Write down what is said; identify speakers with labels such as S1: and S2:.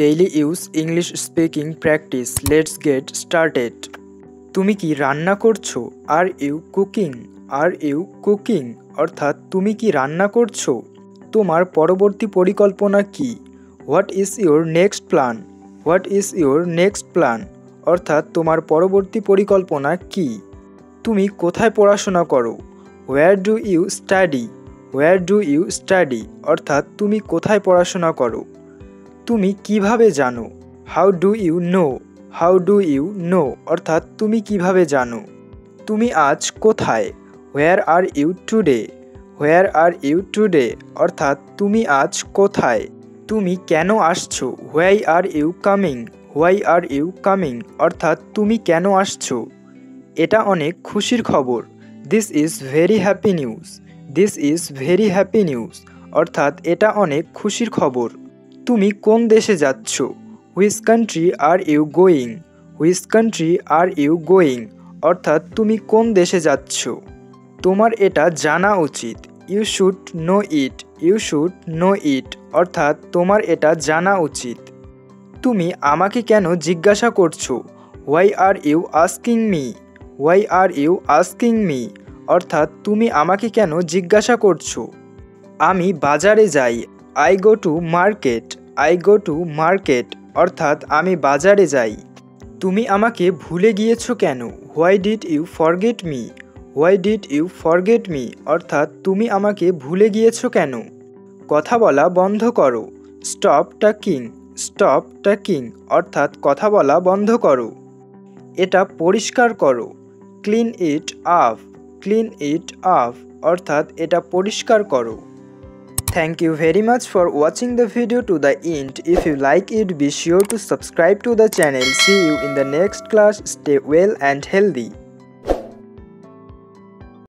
S1: Daily use English speaking practice. Let's get started. তুমি কি রান্না করছো? Are you cooking? Are you cooking? অর্থাৎ তুমি কি রান্না করছো? তোমার পরবর্তী পরিকল্পনা কি? What is your next plan? What is your next plan? অর্থাৎ তোমার পরবর্তী পরিকল্পনা কি? তুমি কোথায় পড়াশোনা করো? Where do you study? Where do you study? অর্থাৎ তুমি কোথায় পড়াশোনা করো? তুমি কিভাবে জানো? How do you know? How do you know? অর্থাৎ তুমি কিভাবে জানো? তুমি আজ কোথায়? Where are you today? Where are you today? অর্থাৎ তুমি আজ কোথায়? তুমি কেন আসছো? Why are you coming? Why are you coming? অর্থাৎ তুমি কেন আসছো? এটা অনেক খুশির খবর। This is very happy news. This is very happy news. অর্থাৎ এটা অনেক খুশির খবর। তুমি কোন দেশে যাচ্ছ? Which country are you going? Which country are you going? অর্থাৎ তুমি কোন দেশে যাচ্ছ? তোমার এটা জানা উচিত। You should know it. You should know it. অর্থাৎ তোমার এটা জানা উচিত। তুমি আমাকে কেন জিজ্ঞাসা করছো? Why are you asking me? Why are you asking me? অর্থাৎ তুমি আমাকে কেন জিজ্ঞাসা করছো? আমি বাজারে যাই। I go to market. I go to market. অর্থাৎ আমি বাজারে যাই। তুমি আমাকে ভুলে গিয়েছো কেন? Why did you forget me? Why did you forget me? অর্থাৎ তুমি আমাকে ভুলে গিয়েছো কেন? কথা বলা বন্ধ করো। Stop talking. Stop talking. অর্থাৎ কথা বলা বন্ধ করো। এটা পরিষ্কার করো। Clean it up. Clean it up. অর্থাৎ এটা পরিষ্কার করো। Thank you very much for watching the video to the end. If you like it, be sure to subscribe to the channel. See you in the next class. Stay well and healthy.